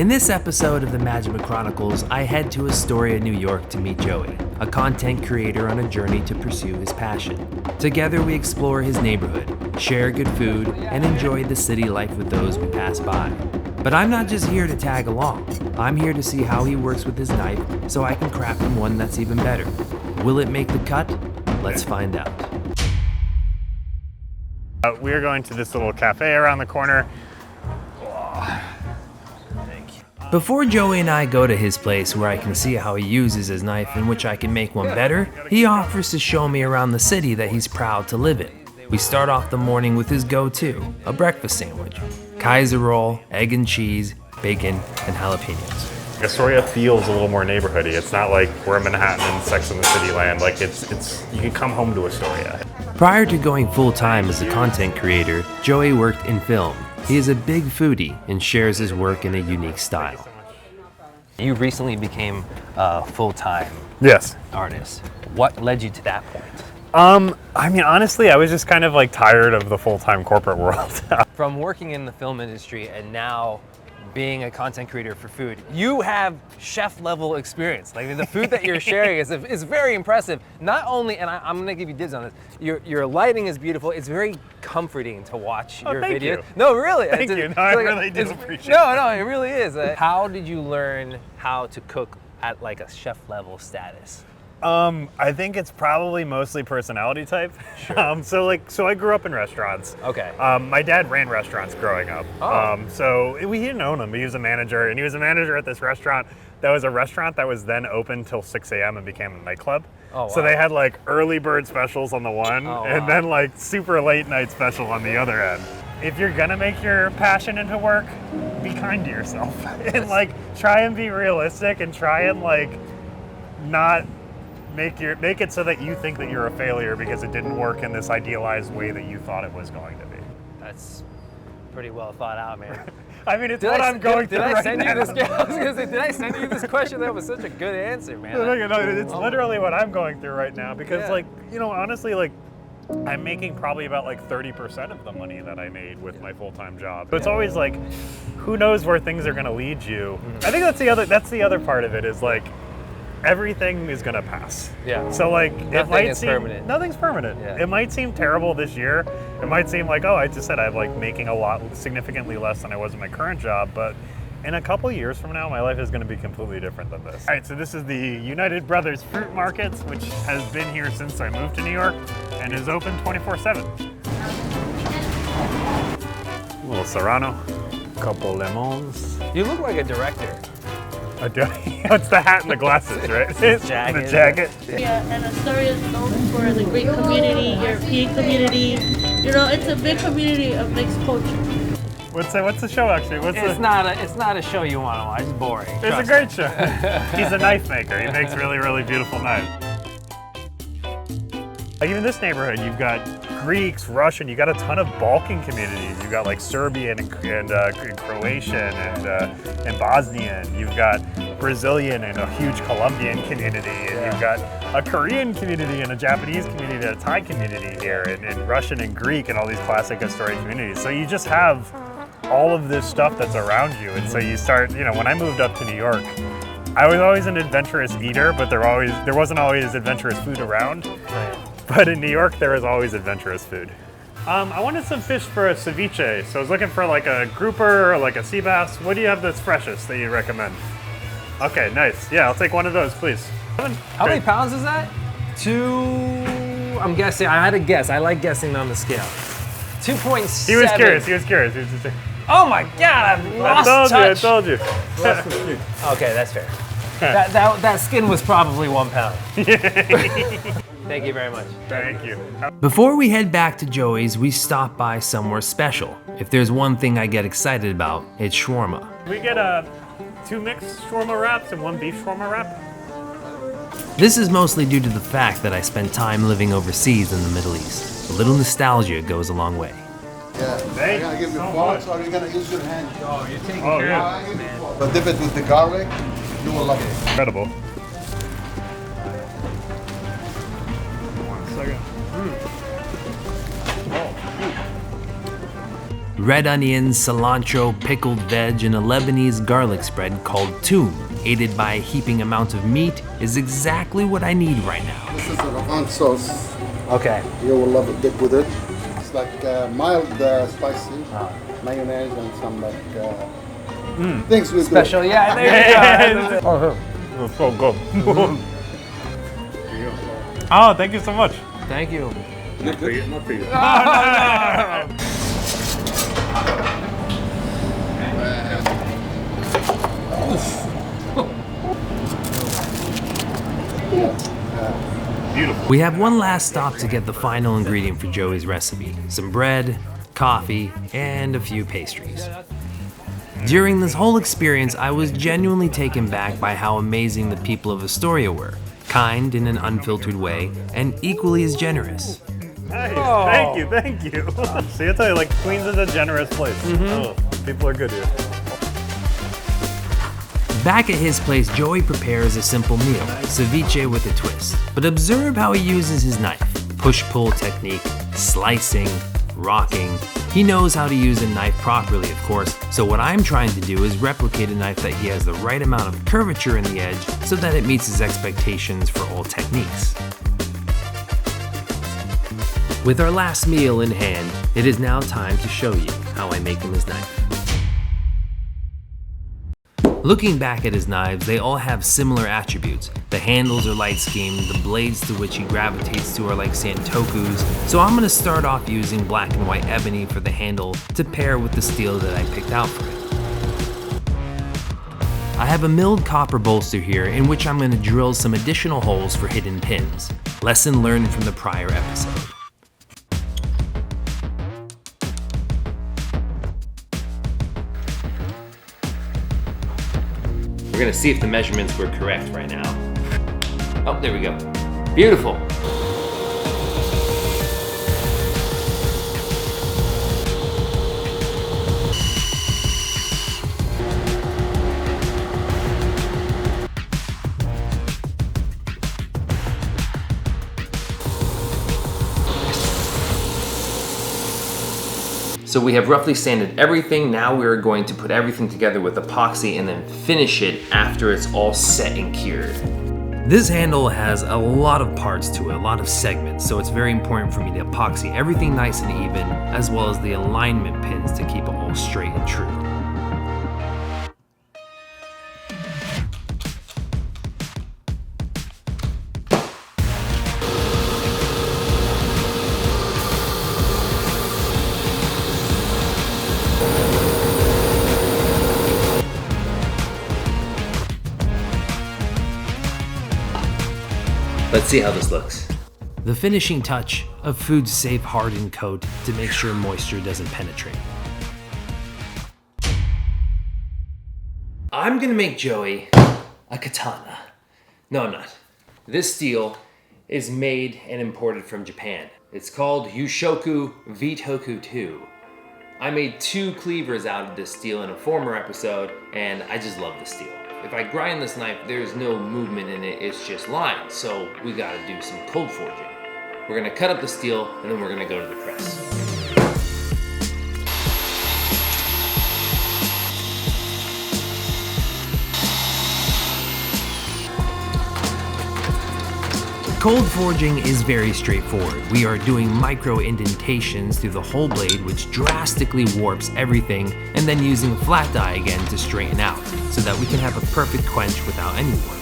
In this episode of the Majime Chronicles, I head to Astoria, New York to meet Joey, a content creator on a journey to pursue his passion. Together we explore his neighborhood, share good food, and enjoy the city life with those we pass by. But I'm not just here to tag along. I'm here to see how he works with his knife so I can craft him one that's even better. Will it make the cut? Let's find out. We're going to this little cafe around the corner. Before Joey and I go to his place where I can see how he uses his knife and which I can make one better, he offers to show me around the city that he's proud to live in. We start off the morning with his go-to, a breakfast sandwich. Kaiser roll, egg and cheese, bacon, and jalapenos. Astoria feels a little more neighborhoody. It's not like we're in Manhattan and Sex and the City land. Like it's you can come home to Astoria. Prior to going full-time as a content creator, Joey worked in film. He is a big foodie and shares his work in a unique style. You recently became a full-time artist. What led you to that point? I mean, honestly, I was just kind of like tired of the full-time corporate world. From working in the film industry and now being a content creator for food, you have chef-level experience. Like the food that you're sharing is very impressive. Not only, and I'm gonna give you dibs on this, your lighting is beautiful. It's very comforting to watch your thank videos. you. No, really. Thank you. No, I really do appreciate it. No, it really is. How did you learn how to cook at like a chef-level status? I think it's probably mostly personality type. Sure. So I grew up in restaurants. Okay. My dad ran restaurants growing up. Oh. So we didn't own him. He was a manager, and he was a manager at this restaurant. That was a restaurant that was then open till 6 a.m. and became a nightclub. Oh, wow. So they had like early bird specials on the one, and then like super late night special on the other end. If you're gonna make your passion into work, be kind to yourself and like try and be realistic and try and like not make it so that you think that you're a failure because it didn't work in this idealized way that you thought it was going to be. That's pretty well thought out, man. I mean, it's what I'm going through right now. I was gonna say, did I send you this question? That was such a good answer, man. No, it's literally what I'm going through right now because like, you know, honestly, like I'm making probably about like 30% of the money that I made with my full-time job. So it's always like, who knows where things are gonna lead you. I think that's the other part of it is like, everything is gonna pass. Yeah. So like, nothing's permanent. Nothing's permanent. Yeah. It might seem terrible this year. It might seem like, oh, I just said I'm like making significantly less than I was in my current job, but in a couple years from now, my life is gonna be completely different than this. All right, so this is the United Brothers Fruit Market, which has been here since I moved to New York and is open 24/7. A little Serrano, couple lemons. You look like a director. It's the hat and the glasses, right? The jacket. Yeah, and Astoria is known for the great community, European community. You know, it's a big community of mixed culture. What's the show actually? It's not a show you want to watch. It's boring. It's a great show. He's a knife maker. He makes really, really beautiful knives. Like even this neighborhood, you've got Greeks, Russian, you got a ton of Balkan communities. You've got like Serbian and Croatian and Bosnian. You've got Brazilian and a huge Colombian community. And you've got a Korean community and a Japanese community and a Thai community here and Russian and Greek and all these classic Astoria communities. So you just have all of this stuff that's around you. And so you start, you know, when I moved up to New York, I was always an adventurous eater, but there wasn't always adventurous food around. Right. But in New York, there is always adventurous food. I wanted some fish for a ceviche, so I was looking for like a grouper or like a sea bass. What do you have that's freshest that you recommend? Okay, nice. Yeah, I'll take one of those, please. How many pounds is that? 2, I'm guessing, I had to guess. I like guessing on the scale. 2.7. He was curious. Oh my God, I've lost touch. I told you. Okay, that's fair. that skin was probably 1 pound. Thank you very much. Thank you. Before we head back to Joey's, we stop by somewhere special. If there's one thing I get excited about, it's shawarma. We get 2 mixed shawarma wraps and 1 beef shawarma wrap. This is mostly due to the fact that I spent time living overseas in the Middle East. A little nostalgia goes a long way. Yeah, Thank you're gonna give you me so forks much. or you're gonna use your hand. Oh, you're taking care of it, man. But dip it with the garlic, you will love it. Incredible. 1 second. red onions, cilantro, pickled veg, and a Lebanese garlic spread called toum, aided by a heaping amount of meat, is exactly what I need right now. This is a Ravant sauce. Okay. You will love it, dip with it. It's like mild spicy, mayonnaise and some like things we Special, do. yeah, there you go. It's so good. Oh, thank you so much. Thank you. Not for you, not for you. Beautiful. We have one last stop to get the final ingredient for Joey's recipe: some bread, coffee, and a few pastries. During this whole experience, I was genuinely taken back by how amazing the people of Astoria were. Kind in an unfiltered way, and equally as generous. Nice. Thank you, thank you. See, I tell you, like, Queens is a generous place. Oh, people are good here. Back at his place, Joey prepares a simple meal, ceviche with a twist. But observe how he uses his knife. Push-pull technique, slicing, rocking. He knows how to use a knife properly, of course, so what I'm trying to do is replicate a knife that he has the right amount of curvature in the edge so that it meets his expectations for all techniques. With our last meal in hand, it is now time to show you how I make him his knife. Looking back at his knives, they all have similar attributes. The handles are light schemed, the blades to which he gravitates to are like santokus, so I'm going to start off using black and white ebony for the handle to pair with the steel that I picked out for it. I have a milled copper bolster here in which I'm going to drill some additional holes for hidden pins. Lesson learned from the prior episode. We're gonna see if the measurements were correct right now. Oh, there we go. Beautiful. So we have roughly sanded everything. Now we're going to put everything together with epoxy and then finish it after it's all set and cured. This handle has a lot of parts to it, a lot of segments, so it's very important for me to epoxy everything nice and even, as well as the alignment pins to keep it all straight and true. Let's see how this looks. The finishing touch, a food-safe hardened coat to make sure moisture doesn't penetrate. I'm gonna make Joey a katana. No, I'm not. This steel is made and imported from Japan. It's called Yushoku Vtoku II. I made 2 cleavers out of this steel in a former episode, and I just love this steel. If I grind this knife, there's no movement in it, it's just lines, so we gotta do some cold forging. We're gonna cut up the steel, and then we're gonna go to the press. Cold forging is very straightforward. We are doing micro indentations through the whole blade, which drastically warps everything, and then using a flat die again to straighten out, so that we can have a perfect quench without any warps.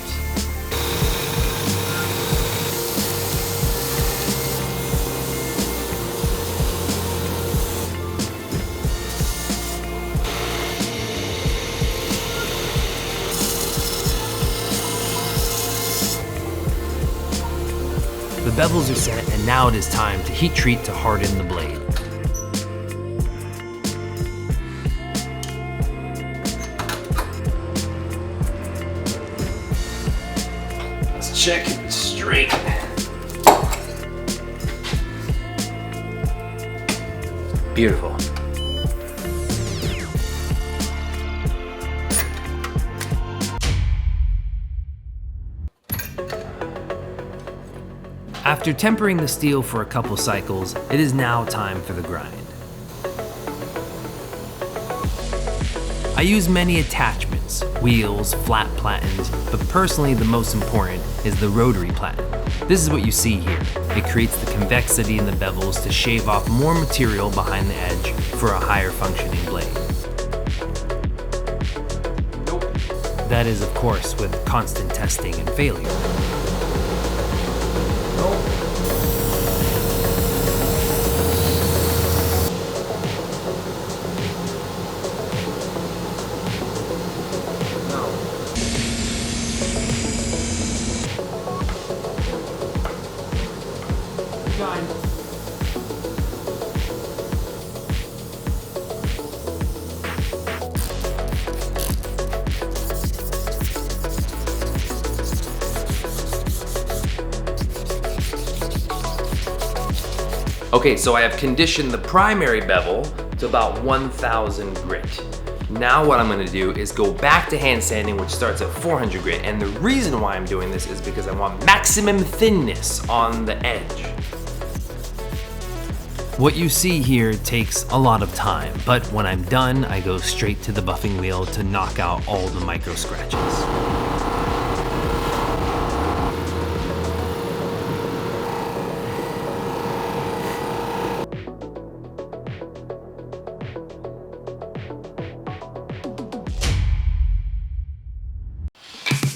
The bevels are set, and now it is time to heat treat to harden the blade. Let's check it straight. Beautiful. After tempering the steel for a couple cycles, it is now time for the grind. I use many attachments, wheels, flat platens, but personally the most important is the rotary platen. This is what you see here. It creates the convexity in the bevels to shave off more material behind the edge for a higher functioning blade. That is, of course, with constant testing and failure. Okay, so I have conditioned the primary bevel to about 1000 grit. Now what I'm gonna do is go back to hand sanding, which starts at 400 grit. And the reason why I'm doing this is because I want maximum thinness on the edge. What you see here takes a lot of time, but when I'm done, I go straight to the buffing wheel to knock out all the micro scratches.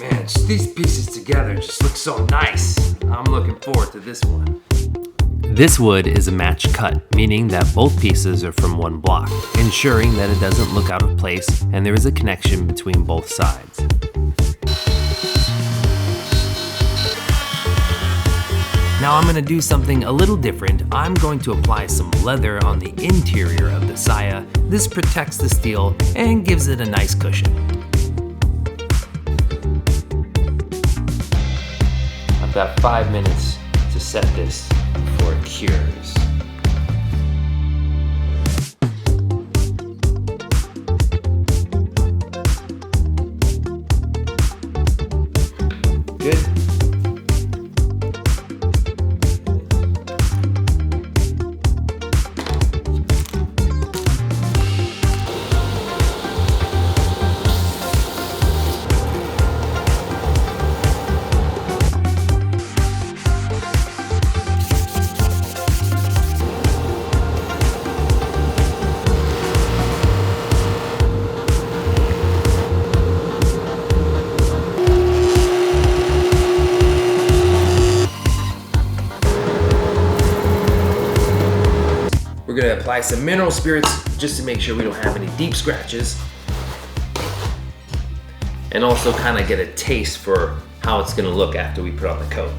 Man, just these pieces together just look so nice. I'm looking forward to this one. This wood is a match cut, meaning that both pieces are from one block, ensuring that it doesn't look out of place and there is a connection between both sides. Now I'm going to do something a little different. I'm going to apply some leather on the interior of the saya. This protects the steel and gives it a nice cushion. I've got 5 minutes to set this before it cures. Good. We're gonna apply some mineral spirits just to make sure we don't have any deep scratches. And also kind of get a taste for how it's gonna look after we put on the coat.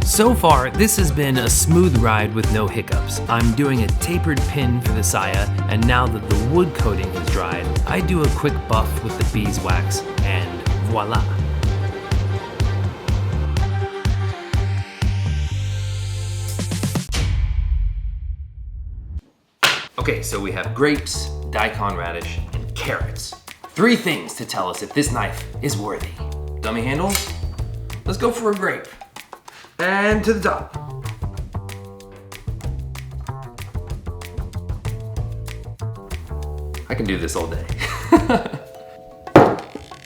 So far, this has been a smooth ride with no hiccups. I'm doing a tapered pin for the saya, and now that the wood coating is dried, I do a quick buff with the beeswax, and voila. Okay, so we have grapes, daikon radish, and carrots. 3 things to tell us if this knife is worthy. Dummy handles? Let's go for a grape. And to the top. I can do this all day.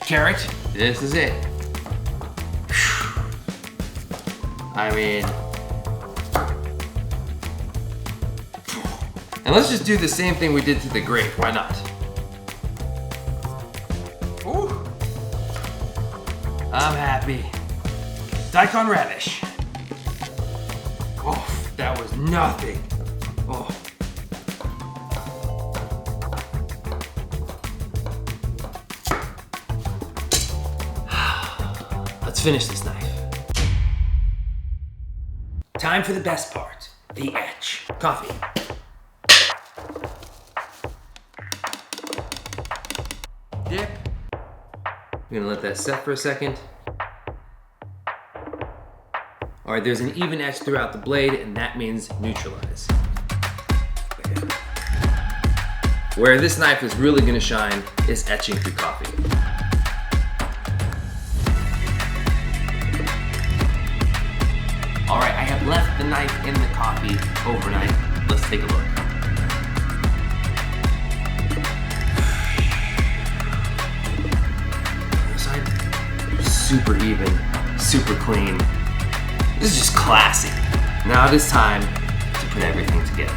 Carrot, this is it. I mean, and let's just do the same thing we did to the grape, why not? Ooh. I'm happy. Daikon radish. Oh, that was nothing. Oh. Let's finish this knife. Time for the best part, the etch. Coffee. Dip. I'm gonna let that set for a second. All right, there's an even edge throughout the blade, and that means neutralize. Where this knife is really gonna shine is etching through coffee. All right, I have left the knife in the coffee overnight. Let's take a look. Other side, super even, super clean. This is just classy. Now it is time to put everything together.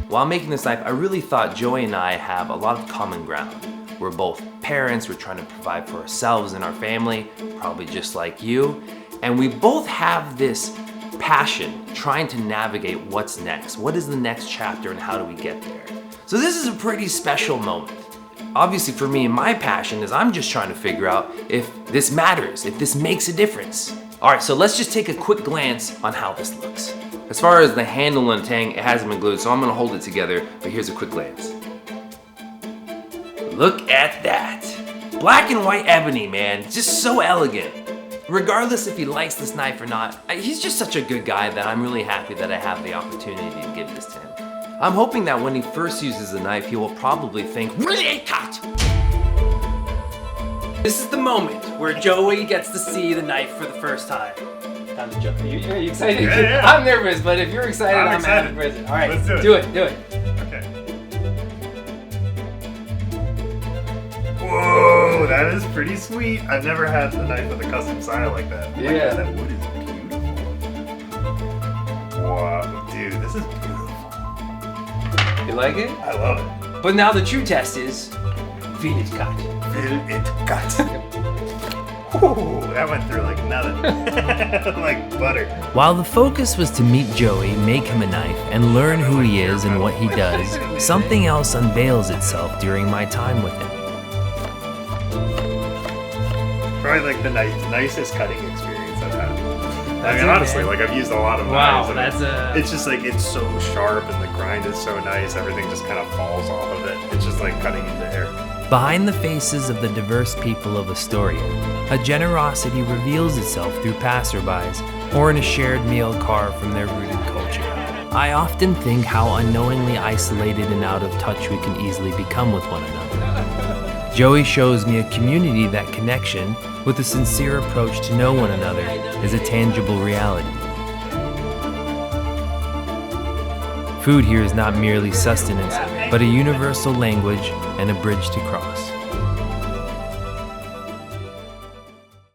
While making this knife, I really thought Joey and I have a lot of common ground. We're both parents, we're trying to provide for ourselves and our family, probably just like you. And we both have this passion trying to navigate what's next. What is the next chapter and how do we get there? So this is a pretty special moment. Obviously for me, my passion is I'm just trying to figure out if this matters, if this makes a difference. All right, so let's just take a quick glance on how this looks. As far as the handle and tang, it hasn't been glued, so I'm gonna hold it together, but here's a quick glance. Look at that. Black and white ebony, man, just so elegant. Regardless if he likes this knife or not, he's just such a good guy that I'm really happy that I have the opportunity to give this to him. I'm hoping that when he first uses the knife, he will probably think, really cut! This is the moment where Joey gets to see the knife for the first time. Time to jump. Are you excited? Yeah. I'm nervous, but if you're excited, I'm excited. happy. All right, Let's do it. Do it, do it. Okay. Whoa, that is pretty sweet. I've never had a knife with a custom style like that. Oh my Yeah. God, that wood is beautiful. Wow, dude, this is beautiful. You like it? I love it. But now the true test is, feel it cut. Feel it cut. Ooh, that went through like nothing. Like butter. While the focus was to meet Joey, make him a knife, and learn who he is and what he does, something else unveils itself during my time with him. Probably like the nicest cutting experience I've had. I That's mean, it, honestly, man. like I've used a lot of Wow, knives. and that's a- It's just like it's so sharp and the grind is so nice. Everything just kind of falls off of it. It's just like cutting into air. Behind the faces of the diverse people of Astoria, a generosity reveals itself through passerbys or in a shared meal carved from their rooted culture. I often think how unknowingly isolated and out of touch we can easily become with one another. Joey shows me a community that connection, with a sincere approach to know one another, is a tangible reality. Food here is not merely sustenance, but a universal language and a bridge to cross.